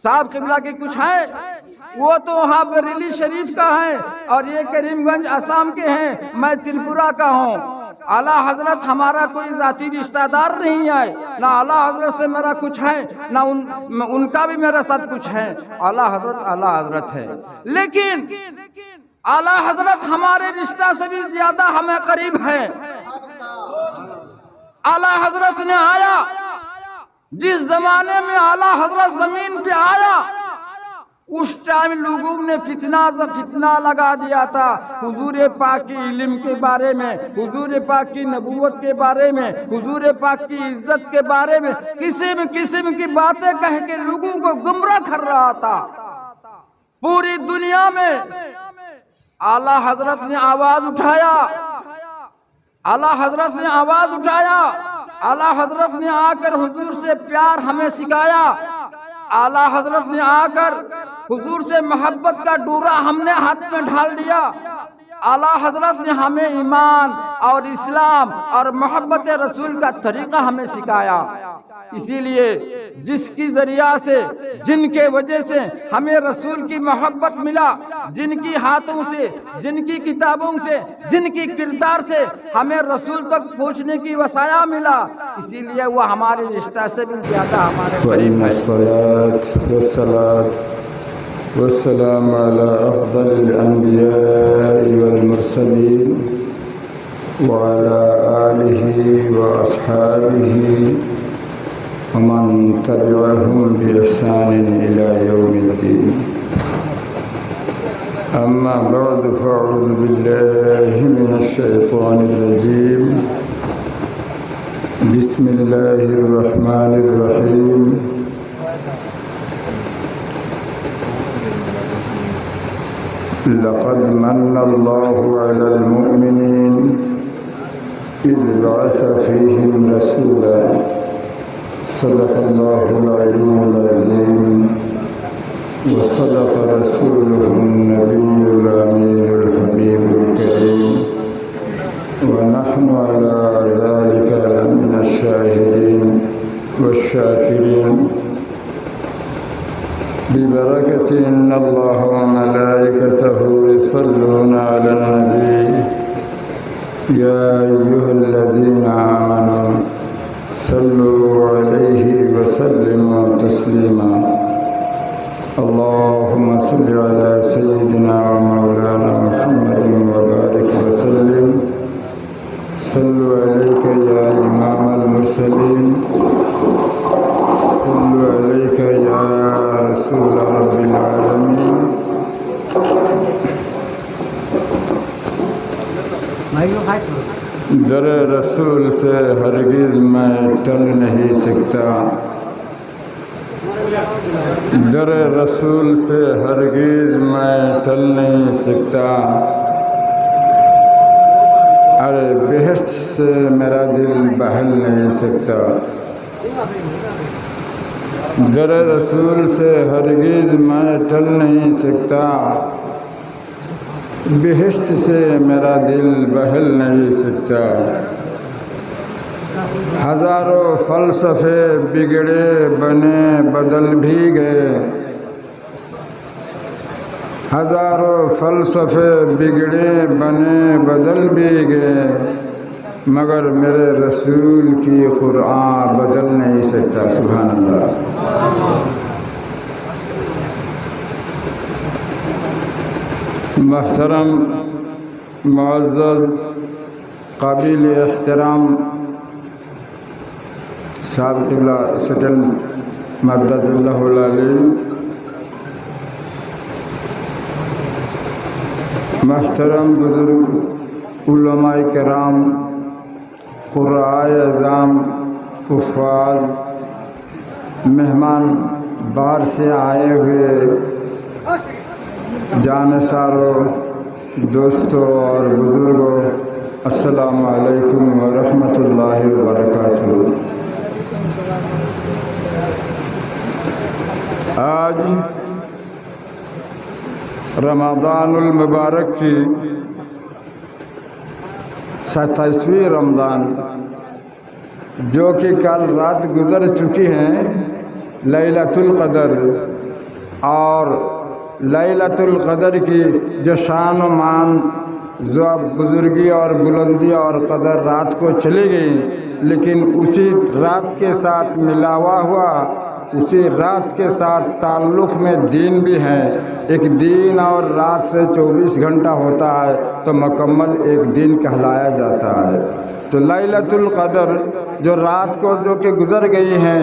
صاحب قبلہ کے کچھ ہیں وہ تو وہاں بریلی شریف کا ہے اور یہ کریم گنج آسام کے ہیں، میں تریپورہ کا ہوں۔ اعلیٰ حضرت ہمارا کوئی ذاتی رشتہ دار نہیں ہے، نہ اعلیٰ حضرت سے میرا کچھ ہے نہ ان کا بھی میرا ساتھ کچھ ہے۔ اعلیٰ حضرت ہے، لیکن اعلیٰ حضرت ہمارے رشتہ سے بھی زیادہ ہمیں قریب ہے۔ اعلیٰ حضرت نے آیا، جس زمانے میں اعلیٰ حضرت زمین پہ آیا اس ٹائم لوگوں نے فتنہ لگا دیا تھا حضور پاک کی علم کے بارے میں، حضور پاک کی نبوت کے بارے میں، حضور پاک کی عزت کے بارے میں قسم کی باتیں کہہ کے لوگوں کو گمراہ کر رہا تھا۔ پوری دنیا میں اعلیٰ حضرت نے آواز اٹھایا، اعلیٰ حضرت نے آواز اٹھایا، اعلیٰ حضرت نے آ کر حضور سے پیار ہمیں سکھایا، اعلیٰ حضرت نے آ کر حضور سے محبت کا ڈورا ہم نے ہاتھ میں ڈھال دیا۔ اعلیٰ حضرت نے ہمیں ایمان اور اسلام اور محبت رسول کا طریقہ ہمیں سکھایا۔ اسی لیے جس کی ذریعہ سے، جن کے وجہ سے ہمیں رسول کی محبت ملا، جن کی ہاتھوں سے، جن کی کتابوں سے، جن کی کردار سے ہمیں رسول تک پہنچنے کی وسائل ملا، اسی لیے وہ ہمارے رشتہ سے بھی زیادہ ہمارے قریب ہے۔ والسلام على أفضل الأنبياء والمرسلين وعلى آله وأصحابه ومن تبعهم بإحسان إلى يوم الدين. أما بعد فأعوذ بالله من الشيطان الرجيم. بسم الله الرحمن الرحيم. لقد من الله على المؤمنين إذ بعث فيهم رسولا. صدق الله العلي العظيم وصدق رسوله النبي الأمين الحبيب الكريم ونحن على ذلك لمن الشاهدين والشاكرين ببركة إن الله وملائكته يصلون على النبي يا أيها الذين آمنوا صلوا عليه وسلموا تسليما. اللهم صل على سيدنا ومولانا محمد وبارك وسلم. صلوا عليك يا إمام المرسلين، صلوا عليك يا رسول رب العالمين. در رسول سے ہرگز میں ٹل نہیں سکتا، در رسول سے ہرگز میں ٹل نہیں سکتا. ارے بہشت سے میرا دل بہل نہیں سکتا، در رسول سے ہرگز میں ٹل نہیں سکتا. بہشت سے میرا دل بہل نہیں سکتا. ہزاروں فلسفے بگڑے بنے بدل بھی گئے، ہزاروں فلسفے بگڑے بنے بدل بھی گئے، مگر میرے رسول کی قرآن بدل نہیں سکتا. سبحان اللہ. محترم معزز قابل احترام صاحب قبلہ سٹل مدد اللہ العلی، محترم بزرگ علماء کرام، قرائے اعظام، حفاظ، مہمان باہر سے آئے ہوئے جانثاروں، دوستوں اور بزرگوں، السلام علیکم ورحمۃ اللہ وبرکاتہ. آج رمضان المبارک کی 27ویں رمضان جو کہ کل رات گزر چکی ہیں، لیلۃ القدر، اور لیلۃ القدر کی جو شان و مان، جو بزرگی اور بلندی اور قدر رات کو چلی گئی، لیکن اسی رات کے ساتھ ملاوا ہوا، اسی رات کے ساتھ تعلق میں دین بھی ہے۔ ایک دن اور رات سے 24 گھنٹہ ہوتا ہے تو مکمل ایک دن کہلایا جاتا ہے۔ تو لیلۃ القدر جو رات کو جو کہ گزر گئی ہے،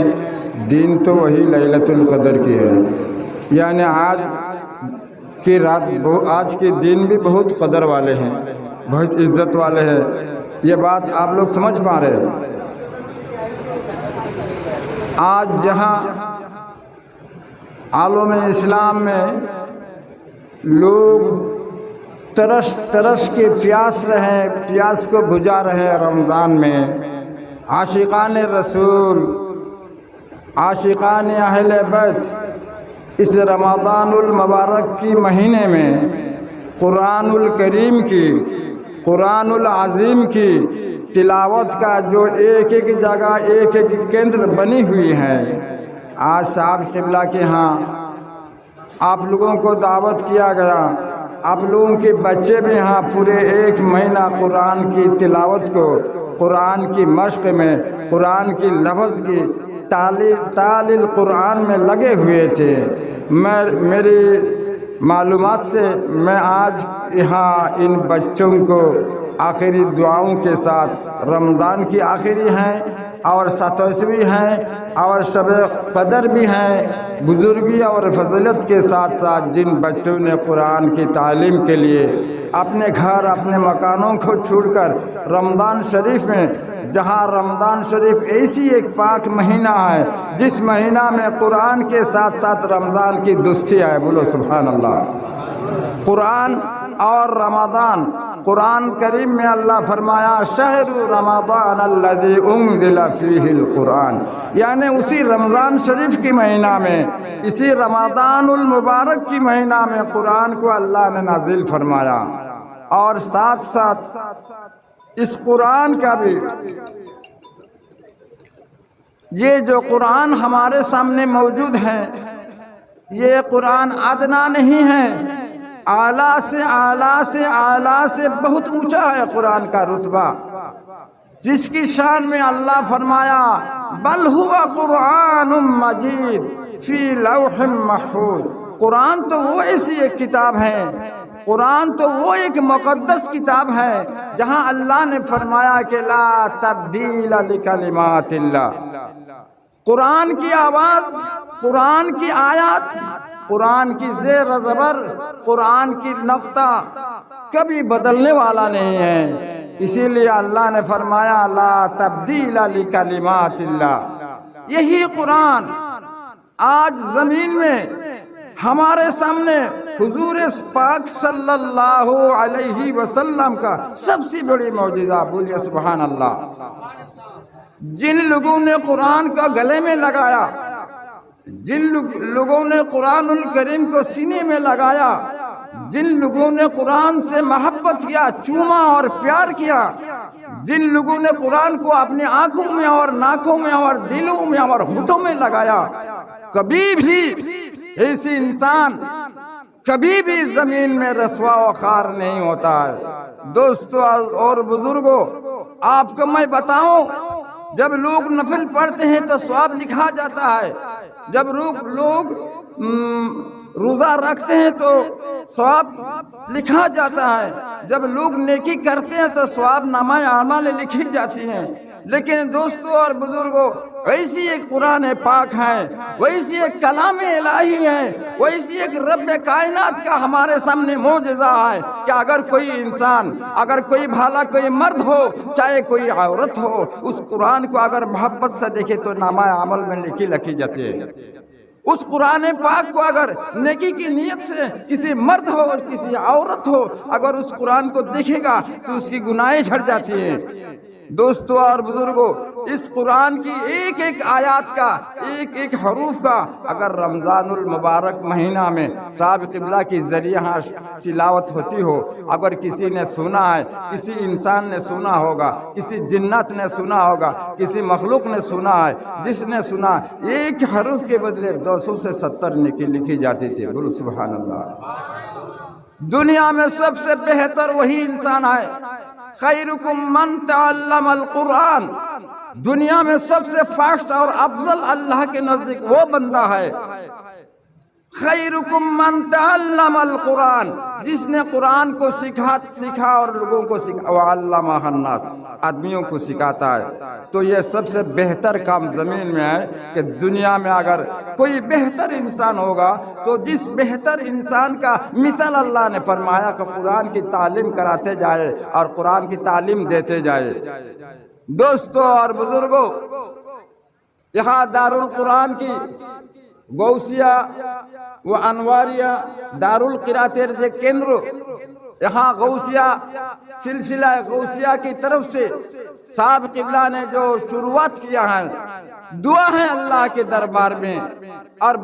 دن تو وہی لیلۃ القدر کی ہے، یعنی آج کی رات، آج کے دن بھی بہت قدر والے ہیں، بہت عزت والے ہیں۔ یہ بات آپ لوگ سمجھ پا رہے ہیں؟ آج جہاں عالم اسلام میں لوگ ترس ترس کے پیاس کو بجھا رہے ہیں رمضان میں، عاشقان رسول، عاشقان اہل بیت اس رمضان المبارک کی مہینے میں قرآن الکریم کی، قرآن العظیم کی تلاوت کا جو ایک ایک جگہ ایک ایک کیندر بنی ہوئی ہے۔ آج صاحب قبلہ کے ہاں آپ لوگوں کو دعوت کیا گیا، آپ لوگوں کے بچے بھی ہاں پورے 1 مہینہ قرآن کی تلاوت کو، قرآن کی مشق میں، قرآن کی لفظ کی تعلیل قرآن میں لگے ہوئے تھے۔ میری معلومات سے میں آج یہاں ان بچوں کو آخری دعاؤں کے ساتھ، رمضان کی آخری ہیں اور 27ویں ہیں اور شب قدر بھی ہیں، بزرگی اور فضیلت کے ساتھ ساتھ جن بچوں نے قرآن کی تعلیم کے لیے اپنے گھر، اپنے مکانوں کو چھوڑ کر رمضان شریف میں، جہاں رمضان شریف ایسی ایک پاک مہینہ ہے جس مہینہ میں قرآن کے ساتھ ساتھ رمضان کی دوستی ہے، بولو سبحان اللہ۔ قرآن اور رمضان، قرآن کریم میں اللہ فرمایا شہر رمضان الذی انزل فیہ القرآن، یعنی اسی رمضان شریف کی مہینہ میں، اسی رمضان المبارک کی مہینہ میں قرآن کو اللہ نے نازل فرمایا۔ اور ساتھ ساتھ اس قرآن کا بھی، یہ جو قرآن ہمارے سامنے موجود ہے، یہ قرآن ادنا نہیں ہے، اعلیٰ سے اعلیٰ سے اعلیٰ سے بہت اونچا ہے قرآن کا رتبہ، جس کی شان میں اللہ فرمایا بل ہوا قرآن مجید فی لوح محفوظ۔ قرآن تو وہ ایسی ایک کتاب ہے، قرآن تو وہ ایک مقدس کتاب ہے جہاں اللہ نے فرمایا کہ لا تبدیل لکلمات اللہ۔ قرآن کی آواز، قرآن کی آیات، قرآن کی زیر و زبر، قرآن کی نقطہ کبھی بدلنے والا نہیں ہے، اسی لیے اللہ نے فرمایا لا تبدیل لکلمات اللہ۔ یہی قرآن آج زمین میں ہمارے سامنے حضور پاک صلی اللہ علیہ وسلم کا سب سے بڑی معجزہ، بولیے سبحان اللہ۔ جن لوگوں نے قرآن کا گلے میں لگایا، جن لوگوں نے قرآن الکریم کو سینے میں لگایا، جن لوگوں نے قرآن سے محبت کیا، چوما اور پیار کیا، جن لوگوں نے قرآن کو اپنی آنکھوں میں اور ناکوں میں اور دلوں میں اور ہونٹوں میں لگایا، کبھی بھی ایسی انسان کبھی بھی زمین میں رسوا و خوار نہیں ہوتا ہے۔ دوستو اور بزرگوں، آپ کو میں بتاؤں، جب لوگ نفل پڑھتے ہیں تو ثواب لکھا جاتا ہے، جب لوگ روزہ رکھتے ہیں تو ثواب لکھا جاتا ہے، جب لوگ نیکی کرتے ہیں تو ثواب نامہ اعمال لکھی جاتی ہیں۔ لیکن دوستو اور بزرگوں، ویسی ایک قرآن پاک ہے، ویسی ایک کلام الہی ہے، ویسی ایک رب کائنات کا ہمارے سامنے معجزہ ہے کہ اگر کوئی انسان، اگر کوئی بھلا کوئی مرد ہو، چاہے کوئی عورت ہو، اس قرآن کو اگر محبت سے دیکھے تو نامہ عمل میں نیکی لکھی جاتی ہے۔ اس قرآن پاک کو اگر نیکی کی نیت سے کسی مرد ہو اور کسی عورت ہو، اگر اس قرآن کو دیکھے گا تو اس کی گناہیں جھڑ جاتی ہیں۔ دوستو اور بزرگوں، اس قرآن کی ایک ایک آیات کا، ایک ایک حروف کا اگر رمضان المبارک مہینہ میں صاحب قبلہ کی ذریعہ تلاوت ہوتی ہو، اگر کسی نے سنا ہے، کسی انسان نے سنا ہوگا، کسی جنت نے سنا ہوگا، کسی مخلوق نے سنا ہے، جس نے سنا ایک حروف کے بدلے 200 سے 70 نیکی لکھی جاتی تھی۔ بولو سبحان اللہ۔ دنیا میں سب سے بہتر وہی انسان ہے، خیرکم من تعلم القرآن، دنیا میں سب سے فاسٹ اور افضل اللہ کے نزدیک وہ بندہ ہے، خیرکم من تعلم القرآن، جس نے قرآن کو سکھا اور لوگوں کو وعلمہ الناس، آدمیوں کو سکھاتا ہے۔ تو یہ سب سے بہتر کام زمین میں ہے کہ دنیا میں اگر کوئی بہتر انسان ہوگا تو جس بہتر انسان کا مثال اللہ نے فرمایا کہ قرآن کی تعلیم کراتے جائے اور قرآن کی تعلیم دیتے جائے۔ دوستو اور بزرگوں، یہاں دارالقرآن کی غوثیہ و انواریہ دارالقراتر کے کیندر، یہاں غوثیہ سلسلہ غوثیہ کی طرف سے صاحب قبلہ نے جو شروعات کیا ہے، دعا ہے اللہ کے دربار میں، اور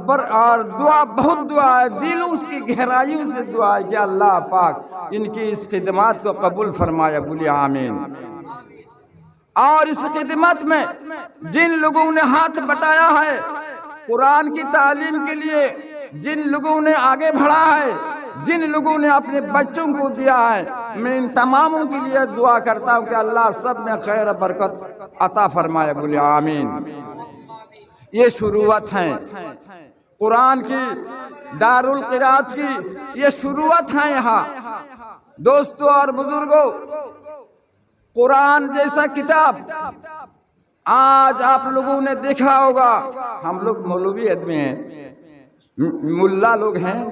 دعا بہت دعا ہے، دل اس کی گہرائیوں سے دعا ہے کہ اللہ پاک ان کی اس خدمات کو قبول فرمائے، بولیے آمین۔ اور اس خدمت میں جن لوگوں نے ہاتھ بٹایا ہے قرآن کی تعلیم کے لیے، جن لوگوں نے آگے بڑھا ہے، جن لوگوں نے اپنے بچوں کو دیا ہے، میں ان تماموں کے لیے دعا کرتا ہوں کہ اللہ سب میں خیر و برکت عطا فرمائے، بولے آمین۔ یہ شروعات ہیں قرآن کی، دارالقرات کی یہ شروعات ہیں یہاں۔ دوستو اور بزرگوں، قرآن جیسا کتاب آج آپ لوگوں نے دیکھا ہوگا، ہم لوگ مولوی آدمی ہیں، ملا لوگ ہیں،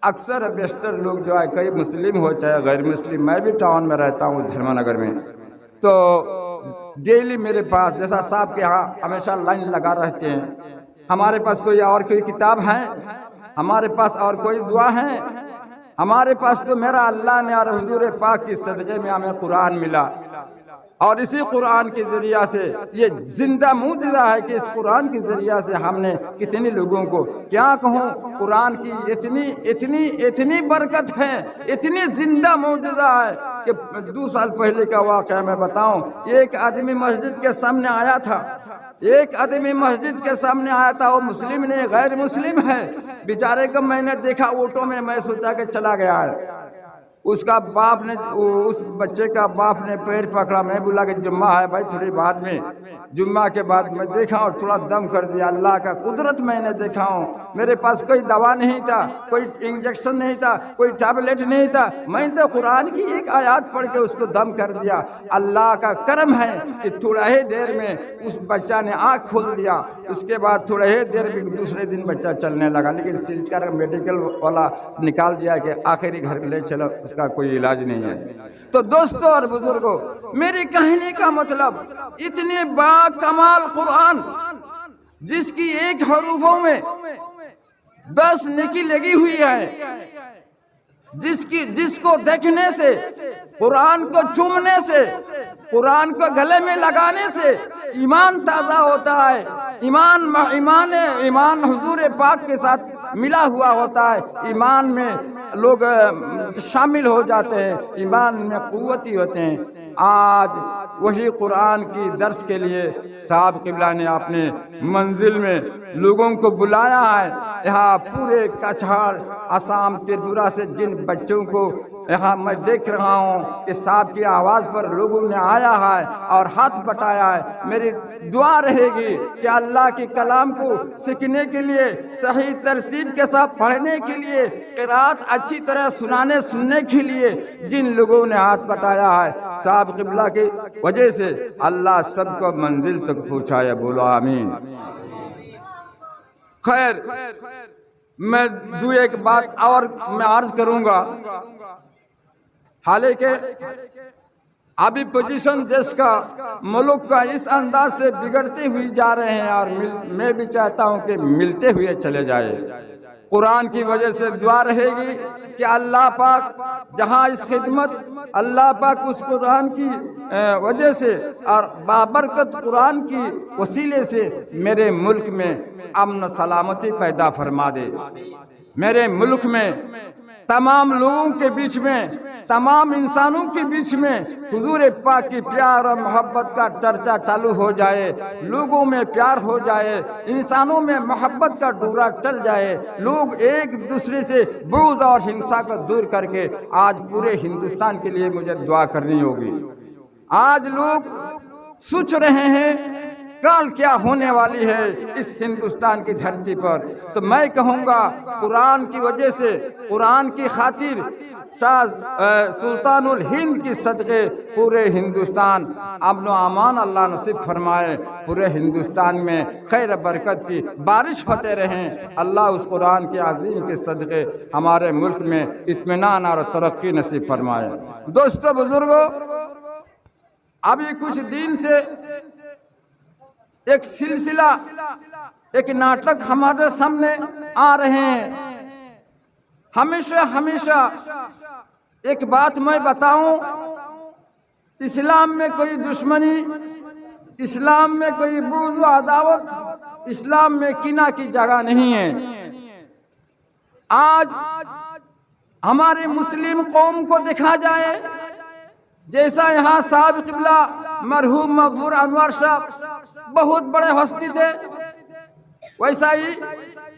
اکثر بیشتر لوگ جو ہے کئی مسلم ہو چاہے غیر مسلم، میں بھی ٹاؤن میں رہتا ہوں دھرما نگر میں، تو ڈیلی میرے پاس جیسا صاحب کے ہاں ہمیشہ لائن لگا رہتے ہیں، ہمارے پاس کوئی اور کوئی کتاب ہے، ہمارے پاس اور کوئی دعا ہے، ہمارے پاس تو میرا اللہ نے اور حضور پاک کی صدقے میں ہمیں قرآن ملا، اور اسی قرآن کے ذریعہ سے یہ زندہ معجزہ ہے کہ اس قرآن کے ذریعہ سے ہم نے کتنے لوگوں کو کیا کہوں، قرآن کی اتنی برکت ہے، اتنی زندہ معجزہ ہے کہ 2 سال پہلے کا واقعہ میں بتاؤں، ایک آدمی مسجد کے سامنے آیا تھا، وہ مسلم نہیں غیر مسلم ہے، بیچارے کو میں نے دیکھا آٹو میں، میں سوچا کہ چلا گیا ہے، اس کا باپ نے، اس بچے کا باپ نے پیر پکڑا، میں بولا کہ جمعہ ہے بھائی تھوڑی بعد میں، جمعہ کے بعد میں دیکھا اور تھوڑا دم کر دیا، اللہ کا قدرت میں نے دیکھا ہوں، میرے پاس کوئی دوا نہیں تھا، کوئی انجیکشن نہیں تھا، کوئی ٹیبلٹ نہیں تھا، میں تو قرآن کی ایک آیات پڑھ کے اس کو دم کر دیا، اللہ کا کرم ہے کہ تھوڑا ہی دیر میں اس بچہ نے آنکھ کھول دیا، اس کے بعد تھوڑا ہی دیر میں دوسرے دن بچہ چلنے لگا، لیکن سلٹ کر میڈیکل والا نکال دیا کہ آخری گھر لے چلو، اس کا کوئی علاج نہیں ہے۔ تو دوستو اور بزرگوں، میری کہنے کا مطلب اتنے با کمال قرآن جس کی ایک حروفوں میں 10 نیکی لگی ہوئی ہے، جس کو دیکھنے سے، قرآن کو چومنے سے، قرآن کو گلے میں لگانے سے ایمان تازہ ہوتا ہے، ایمان حضور پاک کے ساتھ ملا ہوا ہوتا ہے، ایمان میں لوگ شامل ہو جاتے ہیں، ایمان میں قوتی ہوتے ہیں۔ آج وہی قرآن کی درس کے لیے صاحب قبلہ نے اپنے منزل میں لوگوں کو بلایا ہے، یہاں پورے کچھاڑ آسام تریپورہ سے جن بچوں کو یہاں میں دیکھ رہا ہوں کہ صاحب کی آواز پر لوگوں نے آیا ہے اور ہاتھ بٹایا ہے، میری دعا رہے گی کہ اللہ کے کلام کو سیکھنے کے لیے، صحیح ترتیب کے ساتھ پڑھنے کے لیے، قرات اچھی طرح سننے کے لیے جن لوگوں نے ہاتھ بٹایا ہے، صاحب قبلہ کی وجہ سے اللہ سب کو منزل تک پہنچائے، بولو آمین۔ خیر، میں ایک بات اور میں عرض کروں گا، حالانکہ ابھی پوزیشن دیش کا، ملک کا اس انداز سے بگڑتے ہوئی جا رہے ہیں، اور میں بھی چاہتا ہوں کہ ملتے ہوئے چلے جائے، قرآن کی وجہ سے دعا رہے گی کہ اللہ پاک جہاں اس خدمت اللہ پاک اس قرآن کی وجہ سے اور بابرکت قرآن کی وسیلے سے میرے ملک میں امن و سلامتی پیدا فرما دے، میرے ملک میں تمام لوگوں کے بیچ میں، تمام انسانوں کے بیچ میں حضور پاک کی پیار اور محبت کا چرچا چالو ہو جائے، لوگوں میں پیار ہو جائے، انسانوں میں محبت کا ڈورا چل جائے، لوگ ایک دوسرے سے بغض اور ہنسا کو دور کر کے آج پورے ہندوستان کے لیے مجھے دعا کرنی ہوگی۔ آج لوگ سوچ رہے ہیں کل کیا ہونے والی ہے اس ہندوستان کی دھرتی پر، تو میں کہوں گا قرآن کی وجہ سے، قرآن کی خاطر، شاہ سلطان الہند کی صدقے پورے ہندوستان امن و امان اللہ نصیب فرمائے، پورے ہندوستان میں خیر برکت کی بارش ہوتے رہیں، اللہ اس قرآن کے عظیم کے صدقے ہمارے ملک میں اطمینان اور ترقی نصیب فرمائے۔ دوستو بزرگوں، ابھی کچھ دن سے ایک سلسلہ، ایک ناٹک ہمارے سامنے آ رہے ہیں۔ ہمیشہ ایک بات میں بتاؤں، اسلام میں کوئی دشمنی، اسلام میں کوئی بغض و عداوت، اسلام میں کینہ کی جگہ نہیں ہے۔ آج ہماری مسلم قوم کو دیکھا جائے، جیسا یہاں صاحب قبلہ مرحوم مغفور انور صاحب بہت بڑے ہستی تھے، ویسا ہی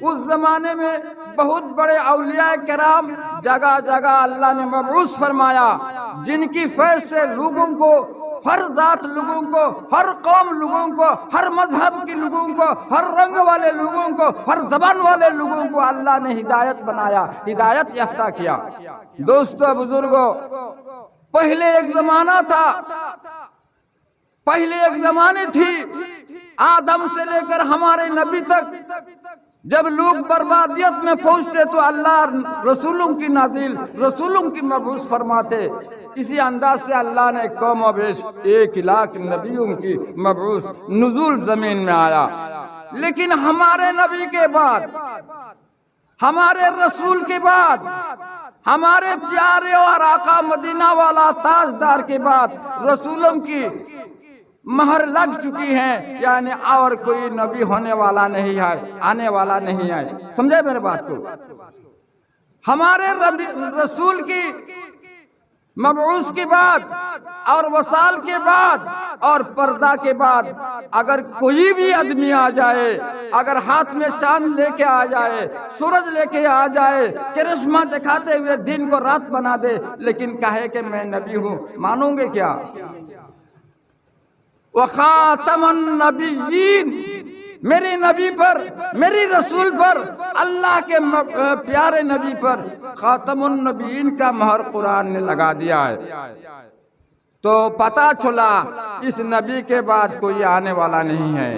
اس زمانے میں بہت بڑے اولیاء کرام جگہ جگہ اللہ نے مبعوث فرمایا، جن کی فیض سے لوگوں کو، ہر ذات لوگوں کو، ہر قوم لوگوں کو، ہر مذہب کے لوگوں کو، ہر رنگ والے لوگوں کو، ہر زبان والے لوگوں کو اللہ نے ہدایت بنایا، ہدایت یافتہ کیا۔ دوستو بزرگوں، پہلے ایک زمانہ تھا، پہلے ایک زمانے تھی، آدم سے لے کر ہمارے نبی تک جب لوگ بربادیت میں پہنچتے تو اللہ رسولوں کی نازل، رسولوں کی مبعوث فرماتے۔ اسی انداز سے اللہ نے قوم و بیش 1,00,000 نبیوں کی مبعوث نزول زمین میں آیا۔ لیکن ہمارے نبی کے بعد، ہمارے رسول کے بعد، ہمارے پیارے اور آقا مدینہ والا تاجدار کے بعد رسولوں کی مہر لگ چکی ہیں، یعنی اور کوئی نبی ہونے والا نہیں ہے، آنے والا نہیں ہے۔ سمجھے میرے بات کو؟ ہمارے رسول کی مبعوث کے بعد اور وصال کے بعد اور پردہ کے بعد اگر کوئی بھی آدمی آ جائے، اگر ہاتھ میں چاند لے کے آ جائے، سورج لے کے آ جائے، کرشمہ دکھاتے ہوئے دن کو رات بنا دے، لیکن کہے کہ میں نبی ہوں، مانوں گے کیا؟ وخاتم النبیین، میری نبی پر، میری رسول پر، اللہ کے پیارے نبی پر خاتم النبیین کا مہر قرآن نے لگا دیا ہے۔ تو پتہ چلا اس نبی کے بعد کوئی آنے والا نہیں ہے۔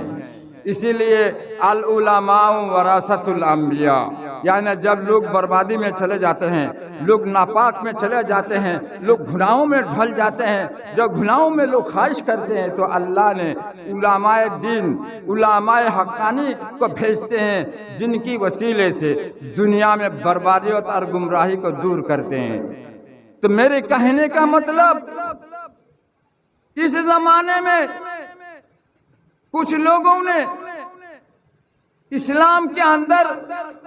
اسی لیے العلماء ورثۃ الانبیاء، یعنی جب لوگ بربادی میں چلے جاتے ہیں، لوگ ناپاک میں چلے جاتے ہیں، لوگ گناہوں میں ڈھل جاتے ہیں، جو گناہوں میں لوگ خواہش کرتے ہیں، تو اللہ نے علماء دین، علماء حقانی کو بھیجتے ہیں، جن کی وسیلے سے دنیا میں بربادیت اور گمراہی کو دور کرتے ہیں۔ تو میرے کہنے کا مطلب، اس زمانے میں کچھ لوگوں نے اسلام کے اندر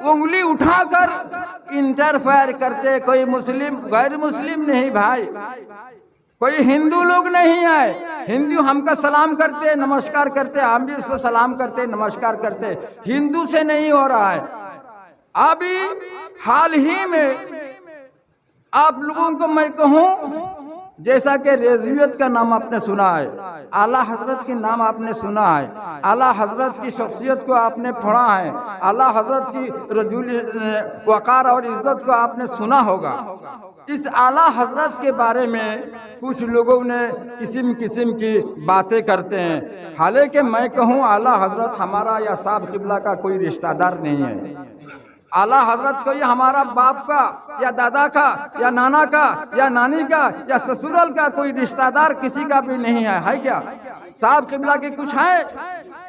انگلی اٹھا کر انٹرفیئر کرتے، کوئی مسلم غیر مسلم نہیں بھائی، کوئی ہندو لوگ نہیں ہے، ہندو ہم کا سلام کرتے، نمسکار کرتے، ہم بھی اس سے سلام کرتے، نمسکار کرتے، ہندو سے نہیں ہو رہا ہے۔ ابھی حال ہی میں آپ لوگوں کو میں کہوں، جیسا کہ ریزویت کا نام آپ نے سنا ہے، اعلیٰ حضرت کے نام آپ نے سنا ہے، اعلیٰ حضرت کی شخصیت کو آپ نے پڑھا ہے، اعلیٰ حضرت کی رجول وقار اور عزت کو آپ نے سنا ہوگا۔ اس اعلیٰ حضرت کے بارے میں کچھ لوگوں نے قسم قسم کی باتیں کرتے ہیں، حالانکہ میں کہوں اعلیٰ حضرت ہمارا یا صاحب قبلہ کا کوئی رشتہ دار نہیں ہے۔ اعلیٰ حضرت کوئی ہمارا باپ کا یا دادا کا یا نانا کا یا نانی کا یا سسرال کا کوئی رشتہ دار کسی کا بھی نہیں ہے، ہے کیا؟ صاحب قبلہ کے کچھ ہیں،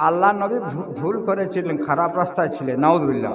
আল্লাহ নবী ভুল করেছিলেন, খারাপ রাস্তায় ছিলেন, নাউজুবিল্লাহ।